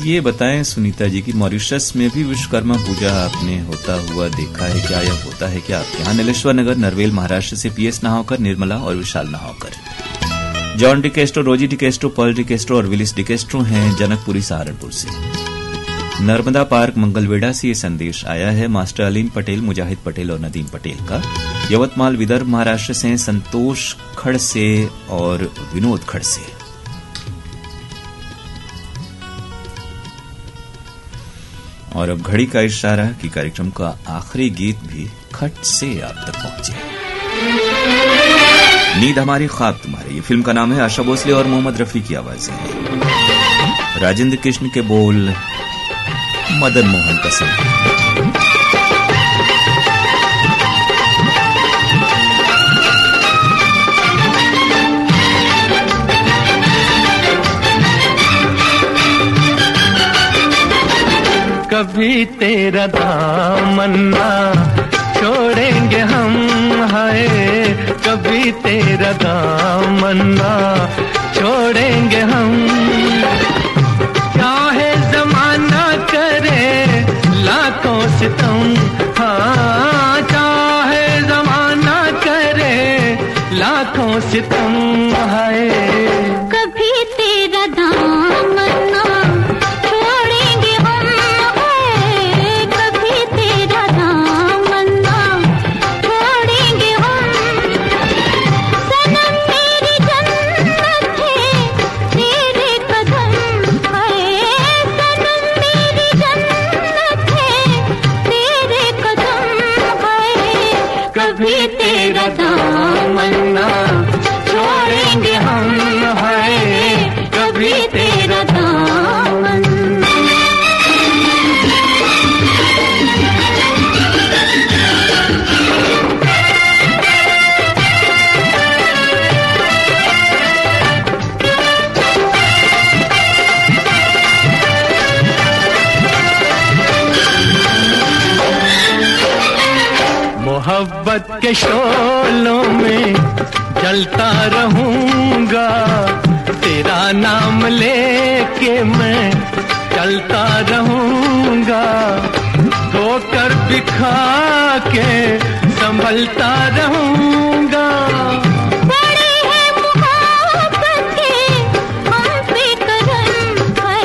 ये बताएं सुनीता जी की मॉरिशस में भी विश्वकर्मा पूजा आपने होता हुआ देखा है क्या, या होता है क्या आपके यहाँ? नीलेश्वर नगर नरवेल महाराष्ट्र से पीएस नहावकर, निर्मला और विशाल नहावकर। जॉन डिकेस्ट्रो, रोजी डिकेस्ट्रो, पॉल डिकेस्ट्रो और विलिस डिकेस्ट्रो हैं जनकपुरी सहारनपुर से। नर्मदा पार्क मंगलवेड़ा से ये संदेश आया है मास्टर अलीम पटेल, मुजाहिद पटेल और नदीम पटेल का। यवतमाल विदर्भ महाराष्ट्र से संतोष खड़से और विनोद खड़से। और अब घड़ी का इशारा कि कार्यक्रम का आखिरी गीत भी खट से आप तक पहुंचे। नींद हमारी ख्वाब तुम्हारे, ये फिल्म का नाम है। आशा भोसले और मोहम्मद रफी की आवाजें हैं। राजेंद्र कृष्ण के बोल, मदन मोहन का संगीत। कभी तेरा दामन ना छोड़ेंगे हम, हाय कभी तेरा दामन ना छोड़ेंगे हम। चाहे जमाना करे लाखों सितम, हाँ चाहे जमाना करे लाखों सितम, हाय कभी तेरा दामन ना छोड़ेंगे हम, कभी तेरा दामन ना छोड़ेंगे हम। सनम मेरी जन्नत है तेरे कदम, है सनम मेरी जन्नत है तेरे कदम, है कभी तेरा दामन ना छोड़ेंगे हम, हाय कभी तेरा दामन। मोहब्बत के शोलों में जलता रहूंगा, तेरा नाम लेके मैं चलता रहूंगा, धोकर बिखा के संभलता रहूंगा। बड़े हैं मोहब्बत के हम पे करम है,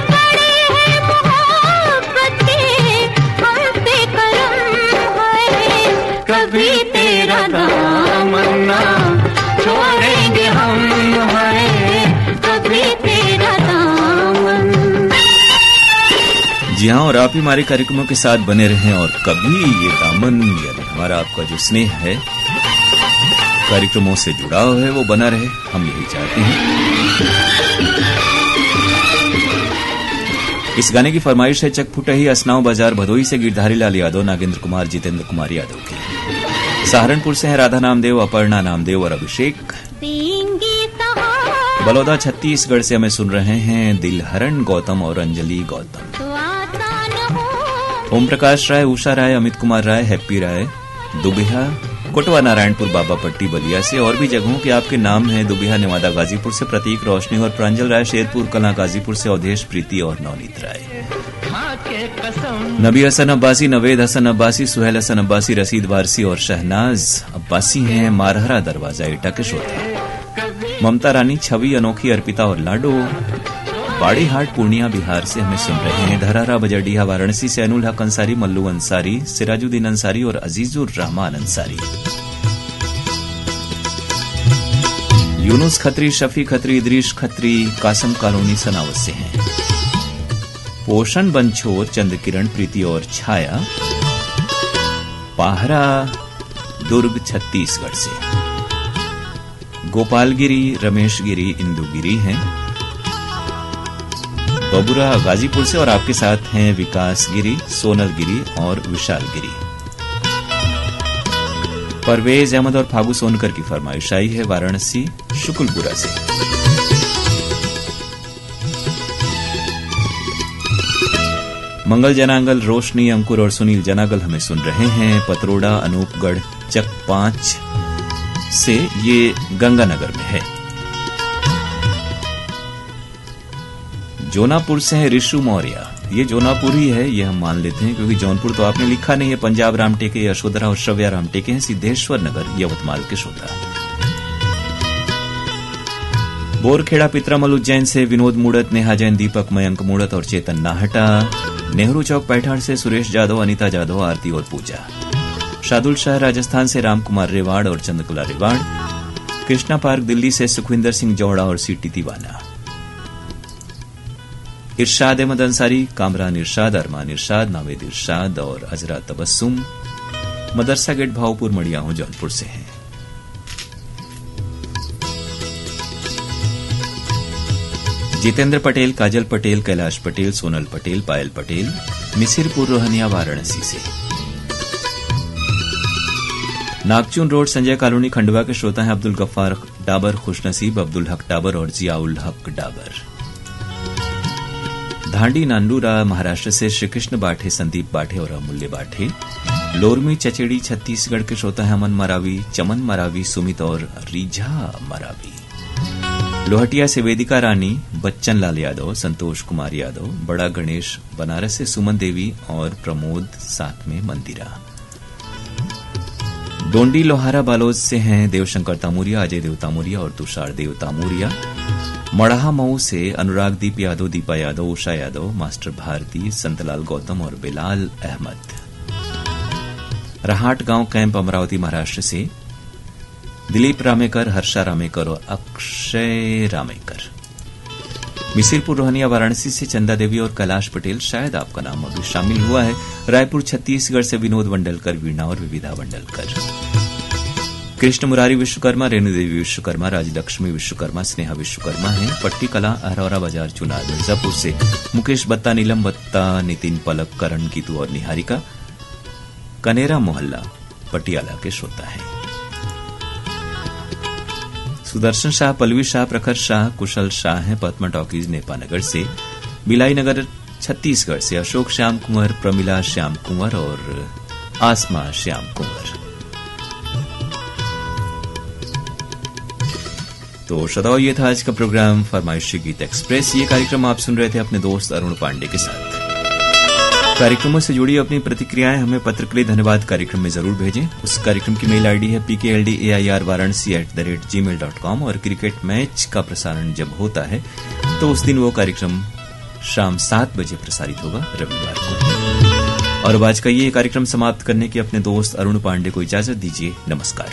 बड़े हैं मोहब्बत के हम पे करम है, कभी तेरा दामन छोड़ेंगे हम, है कभी तेरा दामन। जी हाँ, और आप ही हमारे कार्यक्रमों के साथ बने रहें और कभी ये दामन यानी हमारा आपका जो स्नेह है कार्यक्रमों से जुड़ाव है वो बना रहे, हम यही चाहते हैं। इस गाने की फरमाइश है चक फुटही असनाव बाजार भदोई से गिरधारी लाल यादव, नागेंद्र कुमार, जितेंद्र कुमार यादव की। सहारनपुर से हैं राधा नामदेव, अपर्णा नामदेव और अभिषेक। बलौदा छत्तीसगढ़ से हमें सुन रहे हैं दिलहरण गौतम और अंजलि गौतम। ओम प्रकाश राय, उषा राय, अमित कुमार राय, हैप्पी राय, दुबिहा, कोटवा नारायणपुर, बाबा पट्टी बलिया से और भी जगहों के आपके नाम हैं। दुबिहा नेवादा गाजीपुर से प्रतीक, रोशनी और प्रांजल राय, शेरपुर कला गाजीपुर से अवधेश, प्रीति और नवनीत राय। नबी हसन अब्बासी, नवेद हसन अब्बासी, सुहेल हसन अब्बासी, रसीद वारसी और शहनाज अब्बासी हैं मारहरा दरवाजा एटा के श्रोता। ममता रानी, छवि, अनोखी, अर्पिता और लाडो बाड़ीहाट पूर्णिया बिहार से हमें सुन रहे हैं। धरारा बजरडीहा वाराणसी से अनुल हक अंसारी, मल्लू अंसारी, सिराजुद्दीन अंसारी और अजीजुर रहमान अंसारी। यूनुस खत्री, शफी खत्री, इदरीश खत्री कासम कॉलोनी सनावत से हैं। पोषण बंछोर, चंद्रकिरण, प्रीति और छाया पाहरा दुर्ग छत्तीसगढ़ से। गोपालगिरी, रमेश गिरी, इंदुगिरी हैं। बबुरा गाजीपुर से और आपके साथ हैं विकास गिरी, सोनल गिरी और विशाल गिरी। परवेज अहमद और फागू सोनकर की फरमाइश आई है वाराणसी शुक्लपुरा से। मंगल जनांगल, रोशनी, अंकुर और सुनील जनागल हमें सुन रहे हैं पतरोड़ा, अनूपगढ़, चक 5 से, ये गंगानगर में है। जौनापुर से है ऋषु मौर्य, ये जौनापुर ही है ये हम मान लेते हैं क्योंकि जौनपुर तो आपने लिखा नहीं है। पंजाब रामटेके, यशोधरा और श्रव्या रामटेके हैं। सिद्धेश्वर नगर, यवतमाल के श्रोता। बोरखेड़ा पित्रामल उज्जैन से विनोद मूड़त, नेहा जैन, दीपक, मयंक मूड़त और चेतन नाहटा। नेहरू चौक पैठाड़ से सुरेश जादव, अनिता जादव, आरती और पूजा। शादुल शाह राजस्थान से राम कुमार रेवाड़ और चंद्रकला रेवाड़। कृष्णा पार्क दिल्ली से सुखविंदर सिंह जौड़ा और सीटी तिवाना। इरशाद अहमद अंसारी, कामरान इरशाद, अरमान इरशाद, नावेद इरशाद और अजरा तबस्सुम मदरसा गेट भावपुर मड़ियाहू जौनपुर से हैं। जितेंद्र पटेल, काजल पटेल, कैलाश पटेल, सोनल पटेल, पायल पटेल मिसिरपुर रोहनिया वाराणसी से। नागचून रोड, संजय कॉलोनी, खंडवा के श्रोता हैं अब्दुल गफ्फार डाबर, खुशनसीब, अब्दुल हक डाबर और जियाउल हक डाबर। धांडी नांदूरा महाराष्ट्र से श्रीकृष्ण बाठे, संदीप बाठे और अमूल्य बाठे। लोरमी चचेड़ी छत्तीसगढ़ के श्रोता हैं अमन मरावी, चमन मरावी, सुमित और रीझा मरावी। लोहटिया से वेदिका रानी, बच्चन लाल यादव, संतोष कुमार यादव। बड़ा गणेश बनारस से सुमन देवी और प्रमोद, साथ में मंदिरा। डोंडी लोहारा बालोद से हैं देवशंकर तामुरिया, अजय देव तामुरिया और तुषार देव तामुरिया। मड़हा मऊ से अनुराग दीप यादव, दीपा यादव, उषा यादव, मास्टर भारती, संतलाल गौतम और बिलाल अहमद। रहाट गांव कैंप, अमरावती महाराष्ट्र से दिलीप रामेकर, हर्षा रामेकर और अक्षय रामेकर। मिसिरपुर रोहनिया वाराणसी से चंदा देवी और कैलाश पटेल, शायद आपका नाम अभी शामिल हुआ है। रायपुर छत्तीसगढ़ से विनोद वंडलकर, वीणा और विविधा वंडलकर। कृष्ण मुरारी विश्वकर्मा, रेणु देवी विश्वकर्मा, राजलक्ष्मी विश्वकर्मा, स्नेहा विश्वकर्मा हैं। पट्टी कला, अहरौरा बाजार, चुनार, मिर्जापुर से मुकेश बत्ता, नीलम बत्ता, नितिन पलक, करण, गीतू और निहारिका। कनेरा मोहल्ला पटियाला के श्रोता हैं। सुदर्शन शाह, पल्लवी शाह, प्रखर शाह, कुशल शाह हैं पद्मा टॉकीज, नेपानगर से। बिलाई नगर छत्तीसगढ़ से अशोक श्याम कुंवर, प्रमिला श्याम कुंवर और आसमा श्याम कुंवर। तो श्रोताओं, ये था आज का प्रोग्राम फरमाइशी गीत एक्सप्रेस। ये कार्यक्रम आप सुन रहे थे अपने दोस्त अरुण पांडे के साथ। कार्यक्रमों से जुड़ी अपनी प्रतिक्रियाएं हमें पत्र के लिए धन्यवाद कार्यक्रम में जरूर भेजें। उस कार्यक्रम की मेल आईडी है pkldair@gmail.com और क्रिकेट मैच का प्रसारण जब होता है तो उस दिन वो कार्यक्रम शाम 7 बजे प्रसारित होगा, रविवार को। और अब आज का ये कार्यक्रम समाप्त करने की अपने दोस्त अरुण पांडे को इजाजत दीजिए। नमस्कार।